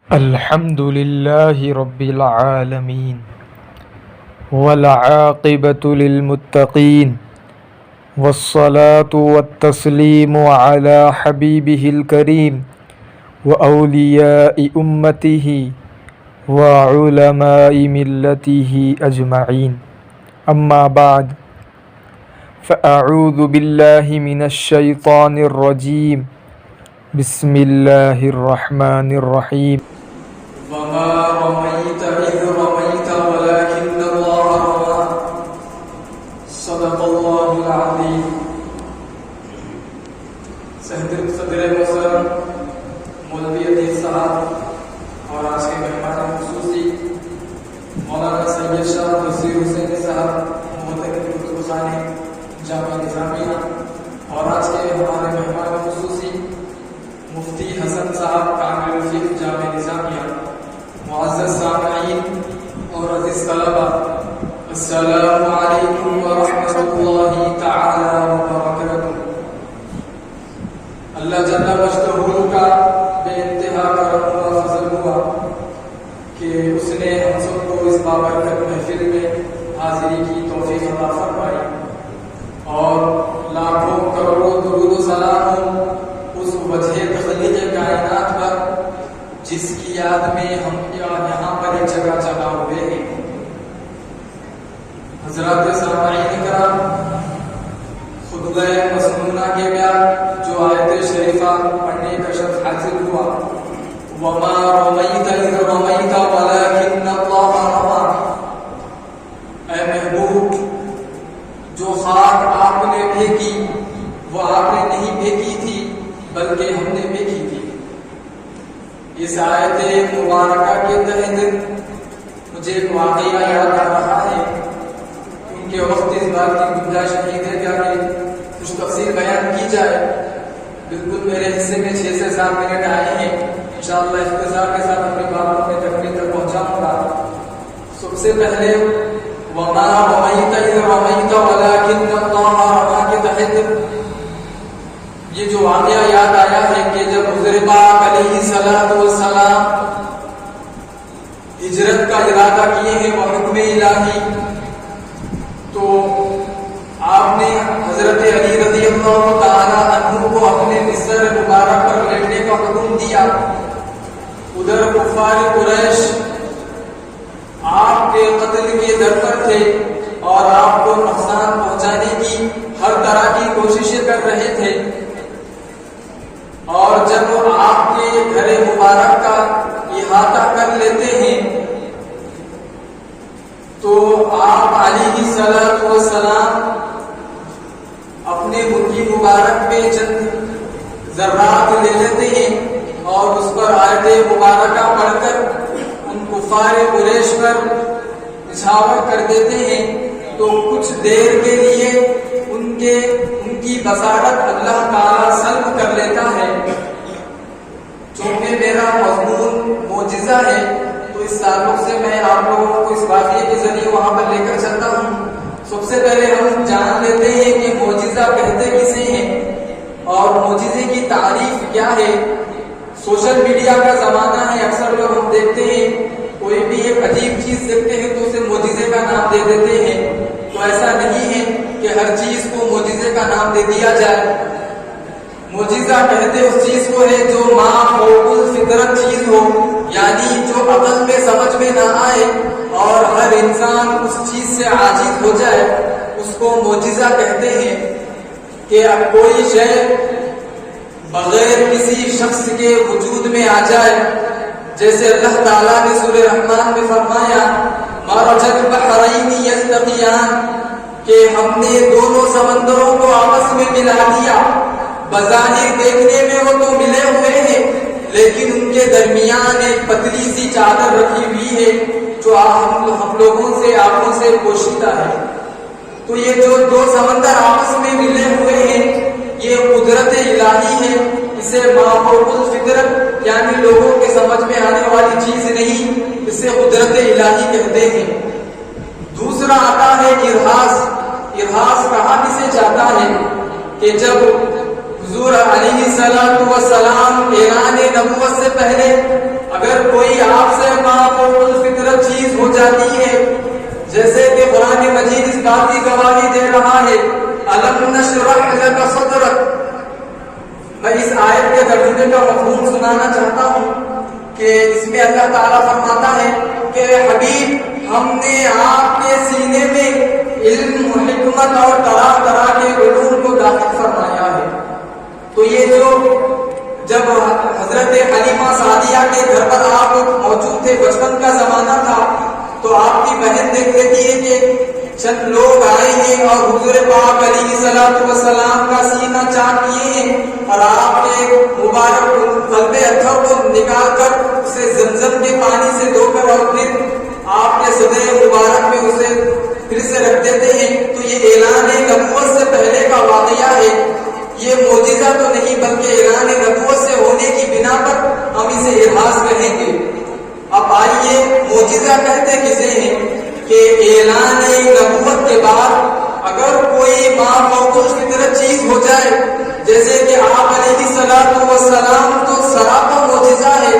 الحمد لله رب العالمين والعاقبة للمتقين والصلاة والتسليم على حبيبه الكريم وأولياء أمته وعلماء ملته أجمعين. أما بعد، فأعوذ بالله من الشيطان الرجيم. بسم الله الرحمن الرحيم. وما رميت إذ رميت ولكن الله رمى. صدق الله العظيم. صدر محترم مولوی عزیز صاحب اور آج کے مہمان خصوصی مولانا سید شاہ نصیر حسین صاحب محترم خصوصانی جامعہ نظامیہ اور آج کے ہمارے مہمان خصوصی مفتی حسن صاحب کامل الفقہ جامعہ نظامیہ، معزز سامعین اور عزیز طلبہ، السلام علیکم ورحمۃ اللہ تعالی وبرکاتہ۔ اللہ جل مجدہ کا بے انتہا کرم و فضل ہوا کہ اس نے ہم سب کو اس بابرکت محفل میں حاضری کی توفیق عطا فرمائی اور لاکھوں کروڑوں درود و سلام ہوں اس وجہ تخلیق کائنات پر جس کی یاد میں ہم یہاں پر ایک جگہ جمع ہوئے ہیں۔ حضرات سامعین کرام، خطبہ مسنونہ کے بعد جو آیت شریفہ پڑھنے کا شرف حاصل ہوا، وما رمیت اذ رمیت ولکن اللہ رمی، اے محبوب جو خاک آپ نے پھینکی وہ آپ نے نہیں پھینکی تھی بلکہ ہم نے پھینکی تھی۔ اس آیت مبارکہ کے تحت مجھے ایک واقعہ یاد آ رہا ہے، ان کے وقت اس بات کی گنجائش نہیں ہے کہ کچھ تفصیل بیان کی جائے۔ بالکل میرے حصے میں 6 سے 7 منٹ آئے ہیں، انشاءاللہ اختصار کے ساتھ اپنی باتوں میں تکمیل تک پہنچاؤں گا۔ سب سے پہلے وما رمیت اذ رمیت ولکن اللہ رمی کے تحت یہ جو واقعہ یاد آیا ہے کہ جب حضور پاک علیہ الصلوۃ والسلام ہجرت کا ارادہ کیے ہیں وہ حکم الہی، تو آپ نے حضرت علی رضی اللہ تعالی عنہ کو اپنے مصر مبارک پر لیٹنے کا حکم دیا۔ ادھر کفار قریش آپ کے قتل کے در پر تھے اور آپ کو نقصان پہنچانے کی ہر طرح کی کوششیں کر رہے تھے، اور جب وہ آپ کے گھر مبارک کا احاطہ کر لیتے ہیں تو آپ علیہ الصلوۃ والسلام اپنے مٹھی مبارک پہ چند ذرات لے لیتے ہیں اور اس پر آیت مبارکہ پڑھ کر ان کفار قریش پر نچھاور کر دیتے ہیں، تو کچھ دیر کے لیے ان کی بصارت اللہ تعالیٰ سلب کر لیتا ہے۔ چونکہ میرا مضمون معجزہ ہے تو اس تعلق سے میں آپ لوگوں کو اس واقعے کے ذریعے وہاں پر لے کر چلتا ہوں۔ سب سے پہلے ہم جان لیتے ہیں کہ معجزہ کہتے کسے ہیں اور معجزے کی تعریف کیا ہے۔ سوشل میڈیا کا زمانہ ہے، اکثر لوگ ہم دیکھتے ہیں کوئی بھی ایک عجیب چیز دیکھتے ہیں تو اسے معجزے کا نام دے دیتے ہیں، تو ایسا نہیں ہے کہ ہر چیز کو معجزے کا نام دے دیا جائے۔ معجزہ کہتے اس چیز کو ہے جو ما فوق الفطرت چیز ہو، یعنی جو عقل میں سمجھ میں نہ آئے اور ہر انسان اس چیز سے عاجز ہو جائے، اس کو معجزہ کہتے ہیں۔ کہ اب کوئی شے بغیر کسی شخص کے وجود میں آ جائے، جیسے اللہ تعالیٰ نے سورہ رحمان میں فرمایا مرج البحرین یلتقیان، کہ ہم نے دونوں سمندروں کو آپس میں ملا دیا۔ بظاہر دیکھنے میں وہ تو ملے ہوئے ہیں لیکن ان کے درمیان ایک پتلی سی چادر رکھی ہوئی ہے جو ہم لوگوں سے آنکھوں سے پوشیدہ ہے۔ تو یہ جو دو سمندر آپس میں ملے ہوئے ہیں یہ قدرت الہی ہے، اسے ما فوق الفطرت یعنی لوگوں کے سمجھ میں آنے والی چیز نہیں، اسے قدرت الہی کہتے ہیں۔ دوسرا آتا ہے ارہاس۔ ارہاس کہاں کسے جاتا ہے کہ جب حضور علیہ الصلوۃ والسلام اعلان نبوت سے پہلے اگر کوئی جاتی ہے، جیسے کہ قرآن مجید اس بات کی گواہی دے رہا ہے الم نشرح لک صدرک۔ میں اس آیت کے ترجمے کا مفہوم سنانا چاہتا ہوں کہ اس میں اللہ تعالیٰ فرماتا ہے کہ حبیب ہم نے آپ کے سینے میں علم، حکمت اور طرح طرح کے علوم کو داخل فرمایا ہے۔ تو یہ جو جب حضرت حلیمہ سعدیہ کے گھر پر آپ موجود تھے، بچپن کا زمانہ تھا، تو آپ کی بہن دیکھ لیتی ہے کہ چند لوگ آئے ہیں اور حضور پاک علیہ الصلوۃ والسلام کا سینہ چاک کیے ہیں، اور آپ کے مبارک قلب اطہر کو نکال کر اسے زمزم کے پانی سے دھو کر اور پھر آپ کے صدر مبارک میں اسے پھر سے رکھ دیتے ہیں۔ تو یہ اعلان نبوت سے پہلے کا واقعہ ہے، یہ معجزہ تو نہیں بلکہ اعلان نبوت سے ہونے کی بنا پر ہم اسے ارہاس کہیں گے۔ اب آئیے، معجزہ کہتے کسے ہیں کہ اعلان نبوت کے بعد اگر کوئی ما فوق الفطرت چیز ہو جائے، جیسے کہ آپ علیہ الصلوۃ والسلام تو سراپا معجزہ ہے،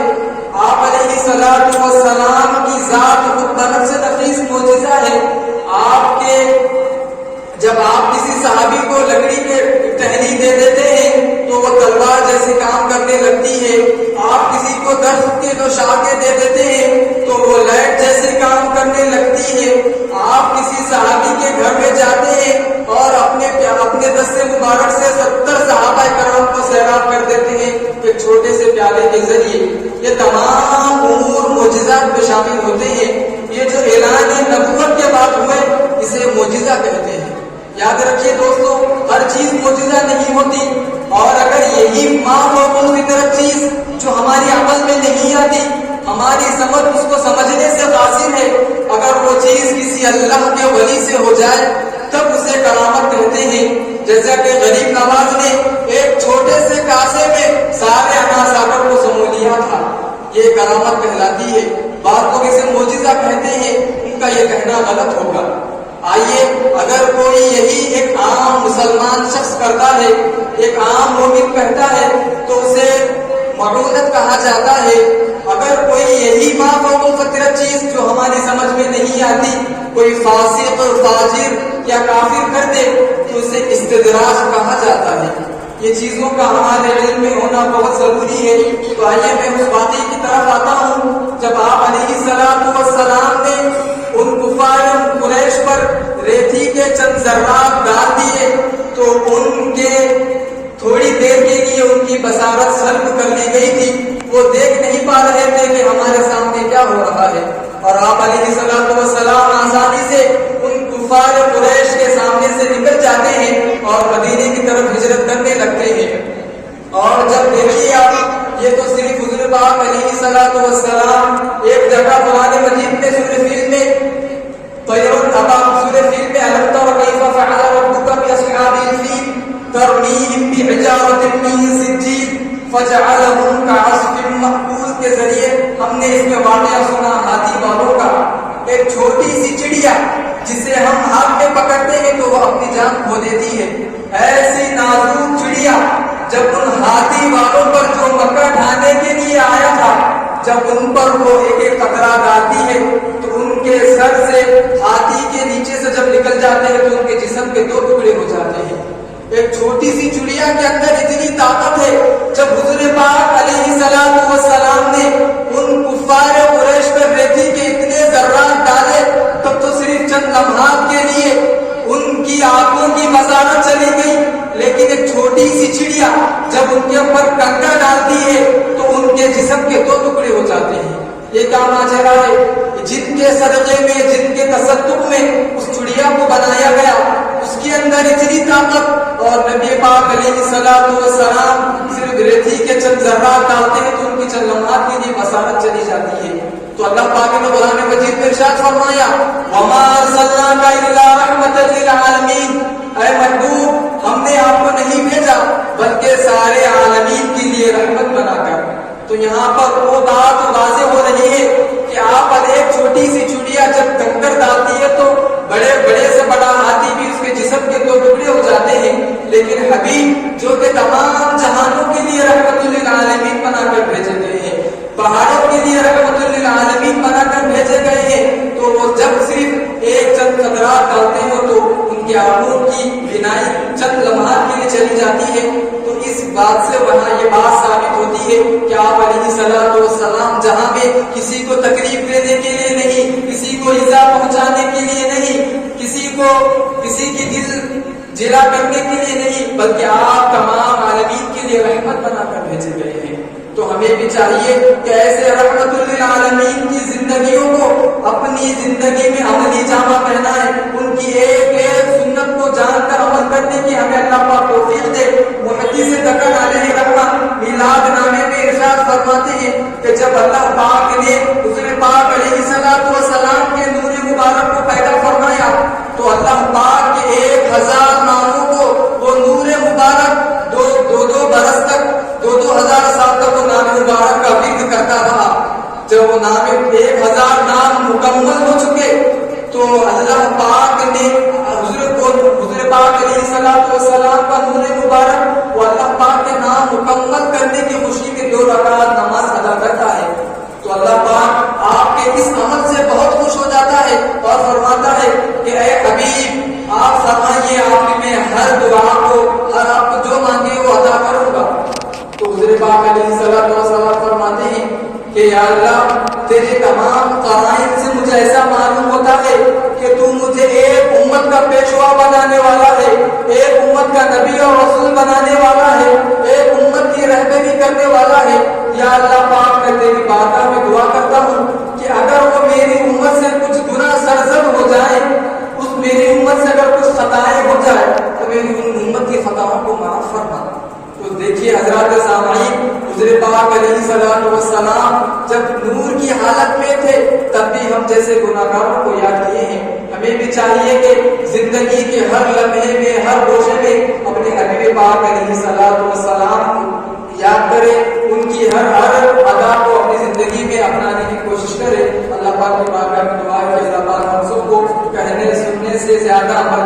آپ علیہ الصلوۃ والسلام کی ذات خود بنفس سے نفیس معجزہ ہے۔ آپ کے جب آپ کسی صحابی کو لکڑی کے ٹہنی دے دیتے ہیں تو وہ تلوار جیسے کام کرنے لگتی ہے، آپ کسی کو درخت کے دو شاخیں دے دیتے ہیں تو وہ لائٹ جیسے کام کرنے لگتی ہے۔ آپ کسی صحابی کے گھر میں جاتے ہیں اور اپنے دست مبارک سے 70 صحابہ کرام کو سیراب کر دیتے ہیں ایک چھوٹے سے پیالے کے ذریعے۔ یہ تمام امور معجزات میں شامل ہوتے ہیں۔ یہ جو اعلان نبوت کے بعد ہوئے اسے معجزہ کہتے ہیں۔ یاد رکھیے دوستو، ہر چیز معجزہ نہیں ہوتی، اور اگر یہی ما فوق الفطرت چیز جو ہماری عمل میں نہیں آتی، ہماری سمجھ اس کو سمجھنے سے قاصر ہے، اگر وہ چیز کسی اللہ کے ولی سے ہو جائے تب اسے کرامت کہتے ہیں۔ جیسا کہ غریب نواز نے ایک چھوٹے سے کاسے میں سارے اناج آگر کو سمو لیا تھا، یہ کرامت کہلاتی ہے۔ بعض لوگ اسے معجزہ کہتے ہیں، ان کا یہ کہنا غلط ہوگا۔ آئیے، اگر کوئی یہی ایک عام مسلمان شخص کرتا ہے، ایک عام مومن کرتا ہے تو اسے معجزت کہا جاتا ہے۔ اگر کوئی یہی ما فوق الفطرت چیز جو ہماری سمجھ میں نہیں آتی کوئی فاسق اور فاجر یا کافر کر دے تو اسے استدراج کہا جاتا ہے۔ یہ چیزوں کا ہمارے علم میں ہونا بہت ضروری ہے۔ تو آئیے میں اس واقعے کی طرف آتا ہوں، جب آپ علیہ الصلوۃ والسلام نے ان کفار قریش پر ریتی کے چند ذرات ڈال دیے تو ان کے تھوڑی دیر کے لیے ان کی بصارت سلب کر لی گئی تھی، وہ دیکھ نہیں پا رہے تھے کہ ہمارے سامنے کیا ہو رہا ہے، اور آپ علیہ الصلوۃ والسلام آسانی سے ان کفار قریش کے سامنے سے نکل جاتے ہیں اور مدینے کی طرف ہجرت کرنے لگتے ہیں۔ اور جب دیکھیے آپ، یہ تو صرف حضور پاک علیہ الصلوۃ والسلام ایک جگہ قرآن مجید میں سورہ فیل میں سورہ فیل میں الم تر کیف فعل ربک باصحاب الفیل ترمیہم بحجارۃ من سجیل فجعلہم کعصف مأکول کے ذریعے ہم نے اس میں واقعہ سنا ہاتھی والوں کا۔ ایک چھوٹی سی چڑیا جسے ہم ہاتھ میں پکڑتے ہیں تو وہ اپنی جان کھو دیتی ہے، ایسی نازک چڑیا جب ان ہاتھی والوں پر جو مکہ ڈھانے کے لیے آیا تھا، جب ان پر وہ ایک ایک قطرہ ڈالتی ہے تو ان کے سر سے ہاتھی کے نیچے سے جب نکل جاتے ہیں تو ان کے جسم کے 2 ٹکڑے ہو جاتے ہیں۔ ایک چھوٹی سی چڑیا کے اندر اتنی طاقت ہے، جب حضور پاک علیہ الصلوۃ والسلام نے ان کفار قریش پر ریتی کے اتنے ذرات ڈالے تب تو صرف چند لمحات کے لیے ان کی آنکھوں کی بصارت چلی گئی، لیکن ایک چھوٹی سی چڑیا جب ان کے اوپر کنکر ڈالتی ہے تو ان کے جسم کے 2 ٹکڑے ہو جاتے ہیں۔ یہ کیا ماجرا ہے؟ جن کے صدقے میں، جن کے تصدق میں اس چڑیا کو بنایا گیا، اس کے اندر اتنی طاقت، اور نبی پاک علیہ الصلوۃ والسلام صرف ریتی کے چند ذرات ڈالتے ہیں تو ان کی چند لمحات کے لیے بصارت چلی جاتی ہے۔ تو اللہ پاک نے قرآن مجید میں ارشاد فرمایا وَمَا أَرْسَلْنَاكَ إِلَّا رَحْمَةً لِلْعَالَمِينَ، اے محبوب ہم نے آپ کو نہیں بھیجا بلکہ سارے عالمین کے لیے رحمت بنا کر۔ تو یہاں پر وہ بات واضح ہو رہی ہے کہ آپ پر ایک چھوٹی سی چڑیا جب کنکر ڈالتی ہے تو بڑے بڑے سے بڑا ہاتھی بھی اس کے جسم کے 2 ٹکڑے ہو جاتے ہیں، لیکن حبیب جو کہ تمام جہانوں کے لیے رحمت للعالمین بنا کر بھیجے گئے ہیں، پہاڑوں کے لیے رحمت للعالمین بنا کر بھیجے گئے ہیں، تو وہ ہے کہ آپ علیہ السلام جہاں میں کسی کو تکلیف دینے کے لیے نہیں، کسی کو ایذا پہنچانے کے لیے نہیں، کسی کی دل جلا کرنے کے لیے نہیں، بلکہ آپ تمام عالمین کے لیے رحمت بنا کر بھیجے گئے ہیں۔ تو ہمیں بھی چاہیے کہ ایسے رحمت للعالمین کی زندگیوں کو اپنی زندگی میں عملی جامہ پہنائیں، ان کی ایک ایک سنت کو جان کر عمل کرنے کی ہمیں اللہ پاک توفیق دے۔ محدث دکن علیہ رحمہ میلاد نامے میں ارشاد فرماتے ہیں کہ جب اللہ پاک نے حضور پاک علیہ السلام کے نور مبارک کو پیدا فرمایا تو اللہ پاک کے 1000 ناموں کو وہ نور مبارک دو برس تک 2000 سال تک وہ نام مبارک کا ورد کرتا رہا۔ جب وہ نام 1000 نام مکمل ہو چکے تو اللہ پاک نے حضور پاک علیہ السلام کا نور مبارک وہ اللہ پاک کے نام مکمل کرنے کی خوشی میں 2 رکعت نماز ادا کرتا ہے۔ تو اللہ پاک آپ کے اس عمل سے بہت خوش ہو جاتا ہے اور فرماتا ہے کہ اے حبیب آپ فرمائیے آپ میں ہر دعا کو ہر آپ جو مانگے وہ عطا کروں گا۔ تو حضور پاک علیہ السلام فرماتے ہیں کہ یا اللہ تیرے تمام قرائن سے مجھے ایسا معلوم ہوتا ہے کہ تو مجھے ایک امت کا پیشوا بنانے والا ہے، ایک امت کا نبی اور رسول بنانے والا ہے، ایک امت کی رہبری کرنے والا ہے۔ یا اللہ پاک میں تیری بارگاہ میں دعا کرتا ہوں کہ اگر وہ میری امت سے کچھ گناہ سرزد ہو جائے، اس میری امت سے اگر کچھ خطائیں ہو جائے تو میری امت کی خطاؤں کو معاف فرما۔ تو دیکھیے حضرات سامعین، حضور پاک علیہ السلام جب نور کی حالت میں تھے تب بھی ہم جیسے گناہگاروں کو یاد کیے ہیں۔ ہمیں بھی چاہیے کہ زندگی کے ہر لمحے میں ہر گوشے میں اپنے حبیب پاک علیہ السلام کو یاد کرے، ان کی ہر ادا کو اپنی زندگی میں اپنانے کی کوشش کرے۔ اللہ پاک کی بارگاہ میں دعا ہے کہ اللہ پاک ہم سب کو کہنے سننے سے زیادہ عمل